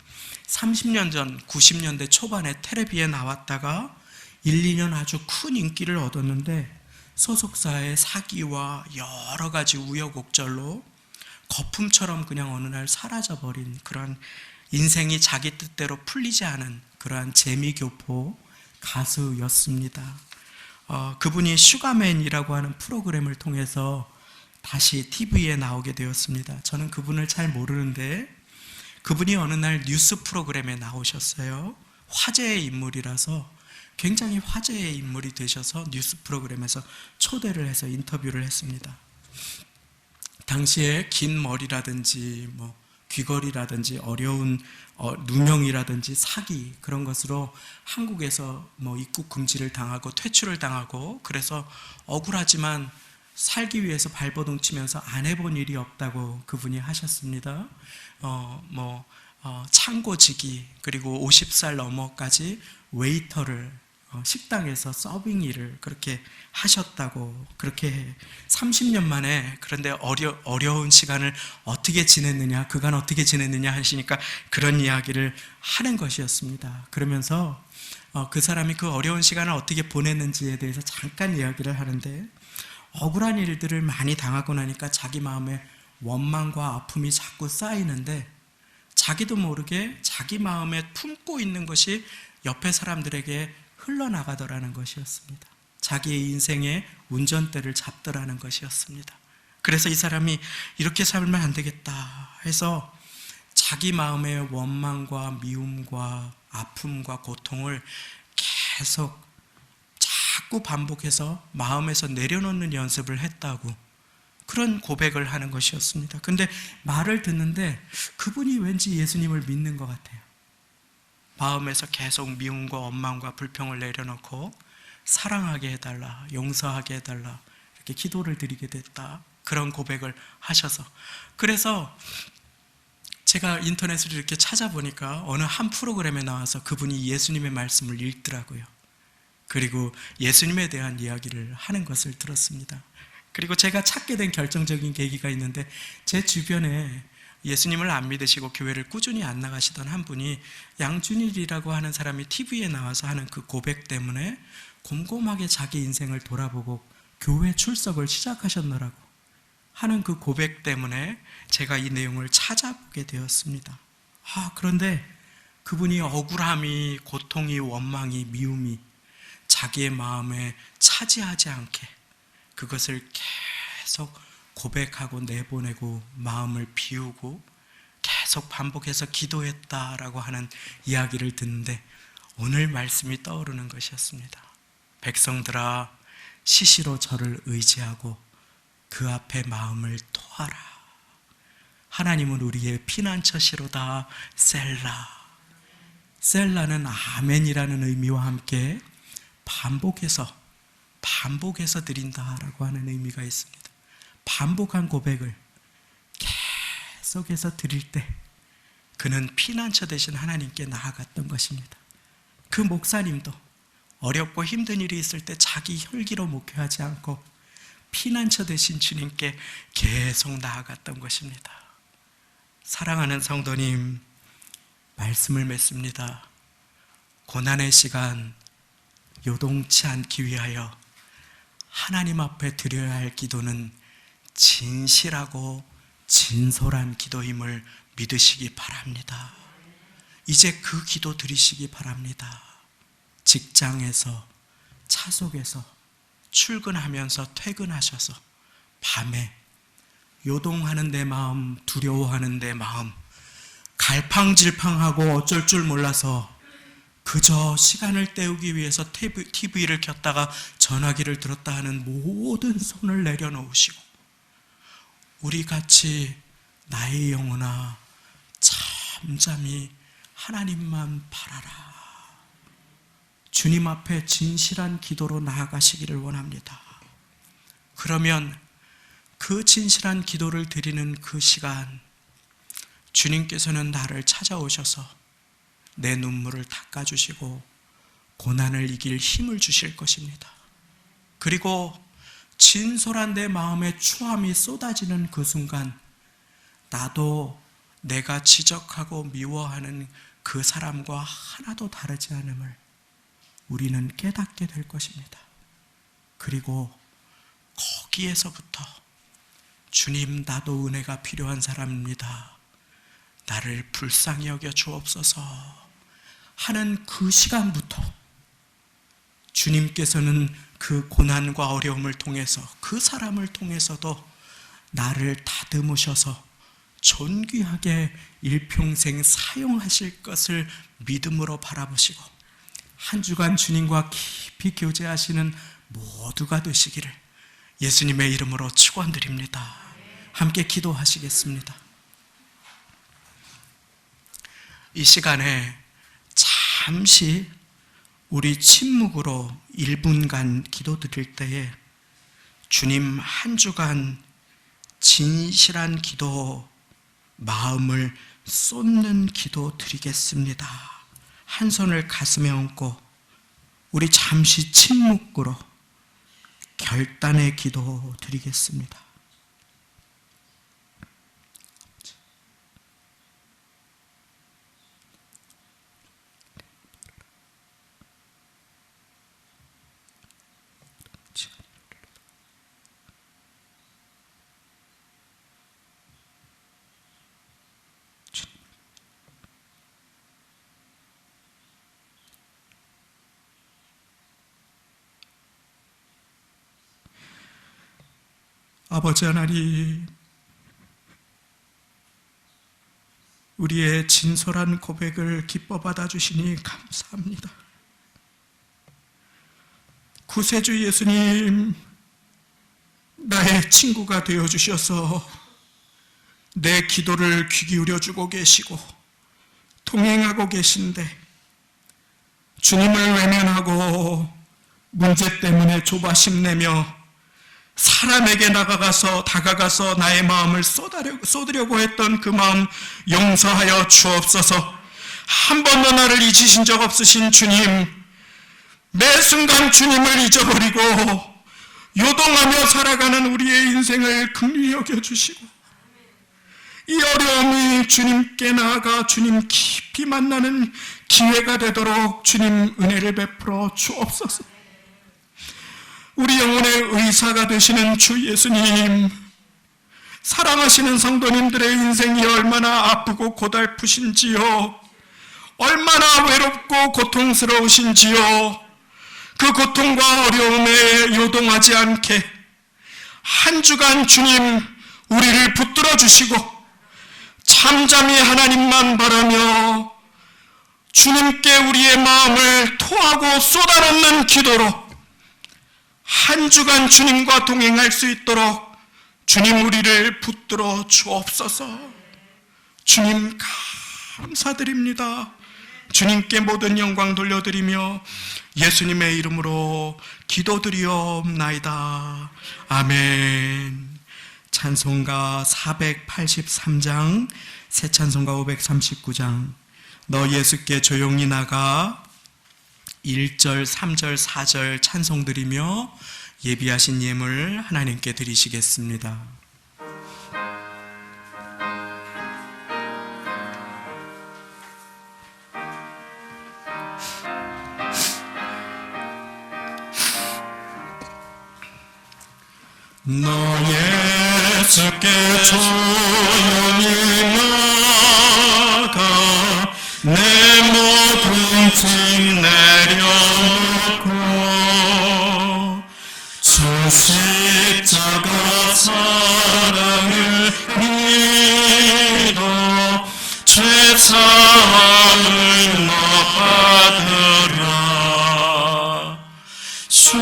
30년 전 90년대 초반에 텔레비에 나왔다가 1, 2년 아주 큰 인기를 얻었는데 소속사의 사기와 여러 가지 우여곡절로 거품처럼 그냥 어느 날 사라져버린 그런 인생이 자기 뜻대로 풀리지 않은 그러한 재미교포 가수였습니다. 그분이 슈가맨이라고 하는 프로그램을 통해서 다시 TV에 나오게 되었습니다. 저는 그분을 잘 모르는데 그분이 어느 날 뉴스 프로그램에 나오셨어요. 화제의 인물이라서 굉장히 화제의 인물이 되셔서 뉴스 프로그램에서 초대를 해서 인터뷰를 했습니다. 당시에 긴 머리라든지 귀걸이라든지 어려운 누명이라든지 사기 그런 것으로 한국에서 입국 금지를 당하고 퇴출을 당하고 그래서 억울하지만 살기 위해서 발버둥 치면서 안 해본 일이 없다고 그분이 하셨습니다. 창고지기 그리고 50살 넘어까지 웨이터를 식당에서 서빙 일을 그렇게 하셨다고, 그렇게 30년 만에, 그런데 어려운 시간을 어떻게 지냈느냐, 그간 어떻게 지냈느냐 하시니까 그런 이야기를 하는 것이었습니다. 그러면서 그 사람이 그 어려운 시간을 어떻게 보냈는지에 대해서 잠깐 이야기를 하는데, 억울한 일들을 많이 당하고 나니까 자기 마음에 원망과 아픔이 자꾸 쌓이는데 자기도 모르게 자기 마음에 품고 있는 것이 옆에 사람들에게 흘러나가더라는 것이었습니다. 자기의 인생의 운전대를 잡더라는 것이었습니다. 그래서 이 사람이 이렇게 살면 안 되겠다 해서 자기 마음의 원망과 미움과 아픔과 고통을 계속 자꾸 반복해서 마음에서 내려놓는 연습을 했다고, 그런 고백을 하는 것이었습니다. 근데 말을 듣는데 그분이 왠지 예수님을 믿는 것 같아요. 마음에서 계속 미움과 원망과 불평을 내려놓고 사랑하게 해달라, 용서하게 해달라 이렇게 기도를 드리게 됐다, 그런 고백을 하셔서, 그래서 제가 인터넷을 이렇게 찾아보니까 어느 한 프로그램에 나와서 그분이 예수님의 말씀을 읽더라고요. 그리고 예수님에 대한 이야기를 하는 것을 들었습니다. 그리고 제가 찾게 된 결정적인 계기가 있는데, 제 주변에 예수님을 안 믿으시고 교회를 꾸준히 안 나가시던 한 분이 양준일이라고 하는 사람이 TV에 나와서 하는 그 고백 때문에 곰곰하게 자기 인생을 돌아보고 교회 출석을 시작하셨노라고 하는 그 고백 때문에 제가 이 내용을 찾아보게 되었습니다. 그런데 그분이 억울함이, 고통이, 원망이, 미움이 자기의 마음에 차지하지 않게 그것을 계속 고백하고 내보내고 마음을 비우고 계속 반복해서 기도했다라고 하는 이야기를 듣는데 오늘 말씀이 떠오르는 것이었습니다. 백성들아, 시시로 저를 의지하고 그 앞에 마음을 토하라. 하나님은 우리의 피난처시로다. 셀라. 셀라는 아멘이라는 의미와 함께 반복해서 반복해서 드린다라고 하는 의미가 있습니다. 반복한 고백을 계속해서 드릴 때 그는 피난처 되신 하나님께 나아갔던 것입니다. 그 목사님도 어렵고 힘든 일이 있을 때 자기 혈기로 목회하지 않고 피난처 되신 주님께 계속 나아갔던 것입니다. 사랑하는 성도님, 말씀을 맺습니다. 고난의 시간 요동치 않기 위하여 하나님 앞에 드려야 할 기도는 진실하고 진솔한 기도임을 믿으시기 바랍니다. 이제 그 기도 드리시기 바랍니다. 직장에서, 차 속에서, 출근하면서 퇴근하셔서 밤에 요동하는 내 마음, 두려워하는 내 마음, 갈팡질팡하고 어쩔 줄 몰라서 그저 시간을 때우기 위해서 TV를 켰다가 전화기를 들었다 하는 모든 손을 내려놓으시고 우리 같이 나의 영혼아 잠잠히 하나님만 바라라. 주님 앞에 진실한 기도로 나아가시기를 원합니다. 그러면 그 진실한 기도를 드리는 그 시간 주님께서는 나를 찾아오셔서 내 눈물을 닦아주시고 고난을 이길 힘을 주실 것입니다. 그리고 진솔한 내 마음에 추함이 쏟아지는 그 순간 나도 내가 지적하고 미워하는 그 사람과 하나도 다르지 않음을 우리는 깨닫게 될 것입니다. 그리고 거기에서부터 주님, 나도 은혜가 필요한 사람입니다. 나를 불쌍히 여겨 주옵소서 하는 그 시간부터 주님께서는 그 고난과 어려움을 통해서 그 사람을 통해서도 나를 다듬으셔서 존귀하게 일평생 사용하실 것을 믿음으로 바라보시고 한 주간 주님과 깊이 교제하시는 모두가 되시기를 예수님의 이름으로 축원드립니다. 함께 기도하시겠습니다. 이 시간에 잠시 우리 침묵으로 1분간 기도 드릴 때에 주님, 한 주간 진실한 기도 마음을 쏟는 기도 드리겠습니다. 한 손을 가슴에 얹고 우리 잠시 침묵으로 결단의 기도 드리겠습니다. 아버지 하나님, 우리의 진솔한 고백을 기뻐 받아주시니 감사합니다. 구세주 예수님, 나의 친구가 되어주셔서 내 기도를 귀 기울여주고 계시고 동행하고 계신데 주님을 외면하고 문제 때문에 조바심 내며 사람에게 다가가서 나의 마음을 쏟으려고 했던 그 마음 용서하여 주옵소서. 한 번도 나를 잊으신 적 없으신 주님, 매 순간 주님을 잊어버리고 요동하며 살아가는 우리의 인생을 긍휼히 여겨주시고 이 어려움이 주님께 나아가 주님 깊이 만나는 기회가 되도록 주님 은혜를 베풀어 주옵소서. 우리 영혼의 의사가 되시는 주 예수님, 사랑하시는 성도님들의 인생이 얼마나 아프고 고달프신지요, 얼마나 외롭고 고통스러우신지요, 그 고통과 어려움에 요동하지 않게 한 주간 주님 우리를 붙들어 주시고 잠잠히 하나님만 바라며 주님께 우리의 마음을 토하고 쏟아놓는 기도로 한 주간 주님과 동행할 수 있도록 주님 우리를 붙들어 주옵소서. 주님 감사드립니다. 주님께 모든 영광 돌려드리며 예수님의 이름으로 기도드리옵나이다. 아멘. 찬송가 483장, 새 찬송가 539장. 너 예수께 조용히 나가 1절, 3절, 4절 찬송 드리며 예비하신 예물 하나님께 드리시겠습니다. 너 예수께 조용히 나가 내 모든 짐 내려놓고 주 십자가 사랑을 믿어 죄사함을 너 받으라. 주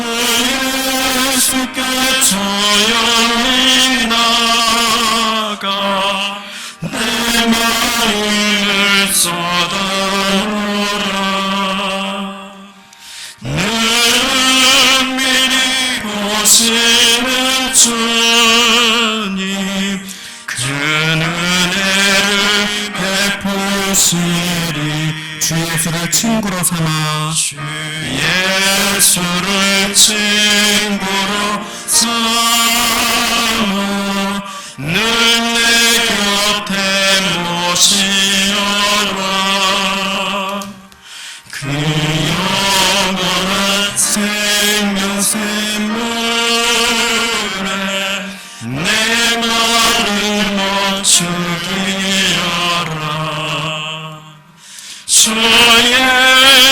예수께 조용히 나가 내 마음을 쏟아놓으라. 은밀히 보시는 주님 그 은혜를 베푸시리. 주 예수를 친구로 삼아 주 예수를 친구로 삼아 늘 내 곁에 모시어라. 그 영원한 생명샘물에 내 마음을 멈추기여라. 주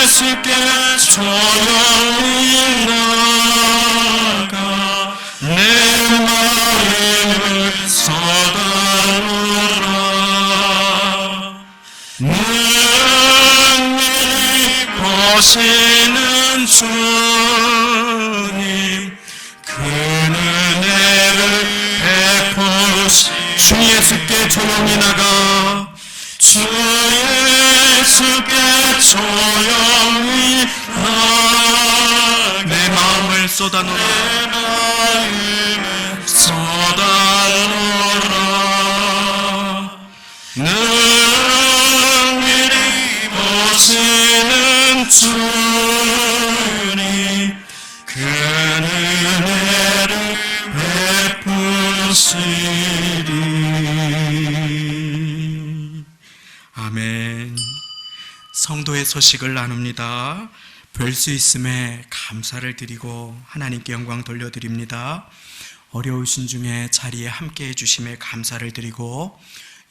예수께 조용히 나가 내 마음을 쏟아놓으라. 능히 보시는 주님 그 은혜를 베푸시. 주 예수께 조용히 나가 주 예수께 조용히 나가 내 마음을 쏟아놓으라. 내 마음을 쏟아놓으라. 능히 보시는 주님 그 은혜를 베푸시리. 아멘. 성도의 소식을 나눕니다. 뵐 수 있음에 감사를 드리고 하나님께 영광 돌려드립니다. 어려우신 중에 자리에 함께 해주심에 감사를 드리고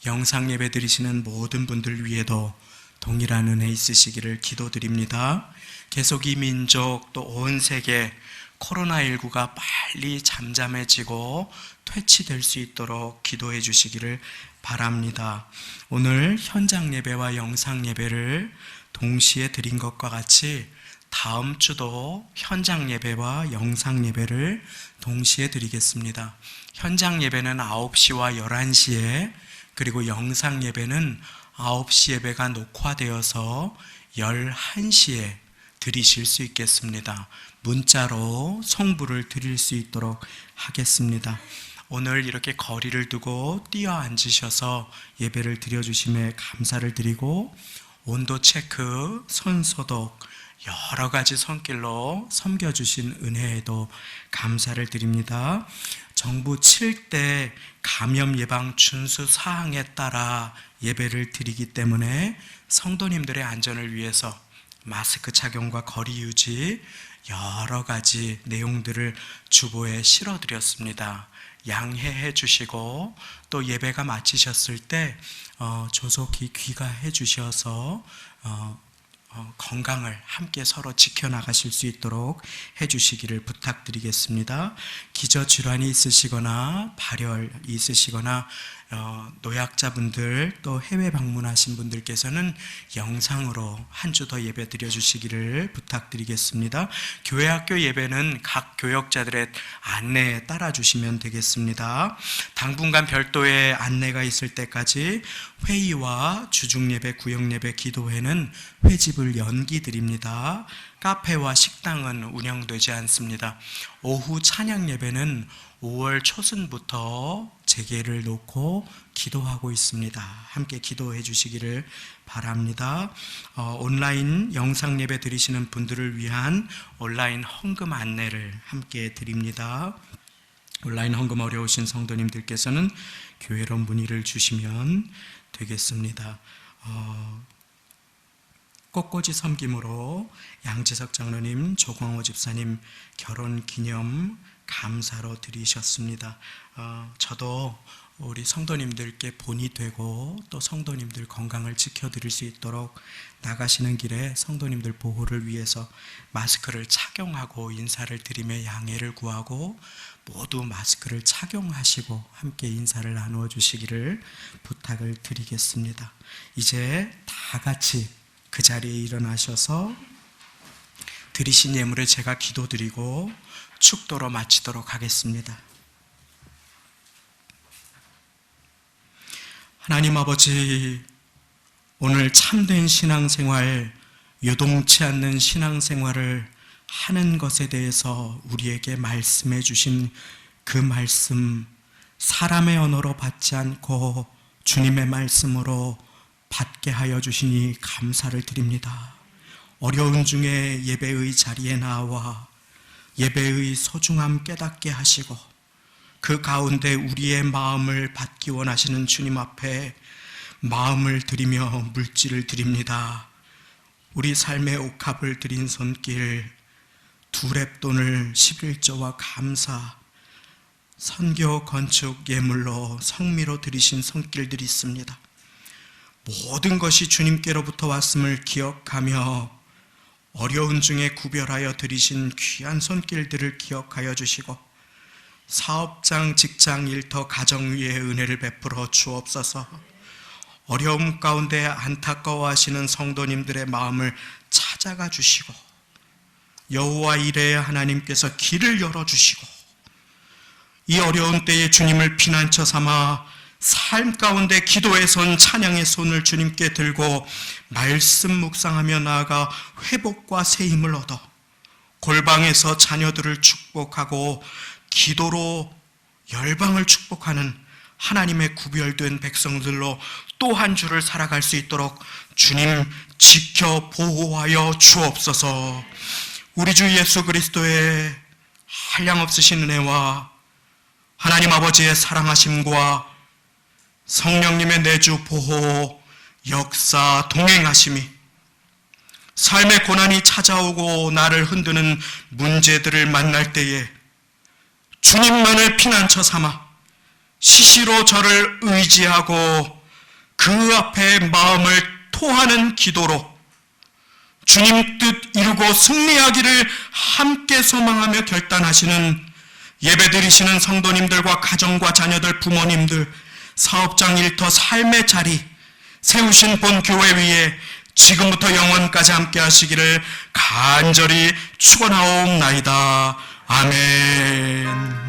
영상 예배 드리시는 모든 분들 위에도 동일한 은혜 있으시기를 기도드립니다. 계속 이 민족 또 온 세계 코로나19가 빨리 잠잠해지고 퇴치될 수 있도록 기도해 주시기를 바랍니다. 오늘 현장 예배와 영상 예배를 동시에 드린 것과 같이 다음 주도 현장 예배와 영상 예배를 동시에 드리겠습니다. 현장 예배는 9시와 11시에, 그리고 영상 예배는 9시 예배가 녹화되어서 11시에 드리실 수 있겠습니다. 문자로 송부를 드릴 수 있도록 하겠습니다. 오늘 이렇게 거리를 두고 뛰어 앉으셔서 예배를 드려주심에 감사를 드리고 온도 체크, 손 소독, 여러 가지 손길로 섬겨주신 은혜에도 감사를 드립니다. 정부 7대 감염 예방 준수 사항에 따라 예배를 드리기 때문에 성도님들의 안전을 위해서 마스크 착용과 거리 유지, 여러 가지 내용들을 주보에 실어드렸습니다. 양해해 주시고 또 예배가 마치셨을 때 조속히 귀가해 주셔서 건강을 함께 서로 지켜나가실 수 있도록 해주시기를 부탁드리겠습니다. 기저질환이 있으시거나 발열이 있으시거나 노약자분들 또 해외 방문하신 분들께서는 영상으로 한 주 더 예배 드려주시기를 부탁드리겠습니다. 교회 학교 예배는 각 교역자들의 안내에 따라주시면 되겠습니다. 당분간 별도의 안내가 있을 때까지 회의와 주중예배, 구역예배, 기도회는 회집을 연기드립니다. 카페와 식당은 운영되지 않습니다. 오후 찬양 예배는 5월 초순부터 재개를 놓고 기도하고 있습니다. 함께 기도해 주시기를 바랍니다. 온라인 영상 예배 드리시는 분들을 위한 온라인 헌금 안내를 함께 드립니다. 온라인 헌금 어려우신 성도님들께서는 교회로 문의를 주시면 되겠습니다. 꽃꽂이 섬김으로 양재석 장로님, 조광호 집사님 결혼 기념 감사로 드리셨습니다. 저도 우리 성도님들께 본이 되고 또 성도님들 건강을 지켜드릴 수 있도록 나가시는 길에 성도님들 보호를 위해서 마스크를 착용하고 인사를 드리며 양해를 구하고 모두 마스크를 착용하시고 함께 인사를 나누어 주시기를 부탁을 드리겠습니다. 이제 다 같이 그 자리에 일어나셔서 드리신 예물을 제가 기도드리고 축도로 마치도록 하겠습니다. 하나님 아버지, 오늘 참된 신앙생활, 요동치 않는 신앙생활을 하는 것에 대해서 우리에게 말씀해 주신 그 말씀, 사람의 언어로 받지 않고 주님의 말씀으로 받게 하여 주시니 감사를 드립니다. 어려운 중에 예배의 자리에 나와 예배의 소중함 깨닫게 하시고 그 가운데 우리의 마음을 받기 원하시는 주님 앞에 마음을 드리며 물질을 드립니다. 우리 삶의 옥합을 드린 손길, 두랩돈을 11조와 감사, 선교 건축 예물로 성미로 드리신 손길들이 있습니다. 모든 것이 주님께로부터 왔음을 기억하며 어려운 중에 구별하여 드리신 귀한 손길들을 기억하여 주시고 사업장, 직장, 일터, 가정 위에 은혜를 베풀어 주옵소서. 어려움 가운데 안타까워하시는 성도님들의 마음을 찾아가 주시고 여호와 이레의 하나님께서 길을 열어주시고 이 어려운 때에 주님을 피난처 삼아 삶 가운데 기도의 손, 찬양의 손을 주님께 들고 말씀 묵상하며 나아가 회복과 새 힘을 얻어 골방에서 자녀들을 축복하고 기도로 열방을 축복하는 하나님의 구별된 백성들로 또 한 주를 살아갈 수 있도록 주님 지켜 보호하여 주옵소서. 우리 주 예수 그리스도의 한량없으신 은혜와 하나님 아버지의 사랑하심과 성령님의 내주 보호, 역사, 동행하심이 삶의 고난이 찾아오고 나를 흔드는 문제들을 만날 때에 주님만을 피난처 삼아 시시로 저를 의지하고 그 앞에 마음을 토하는 기도로 주님 뜻 이루고 승리하기를 함께 소망하며 결단하시는 예배드리시는 성도님들과 가정과 자녀들, 부모님들, 사업장, 일터, 삶의 자리 세우신 본 교회 위에 지금부터 영원까지 함께 하시기를 간절히 축원하옵나이다. 아멘.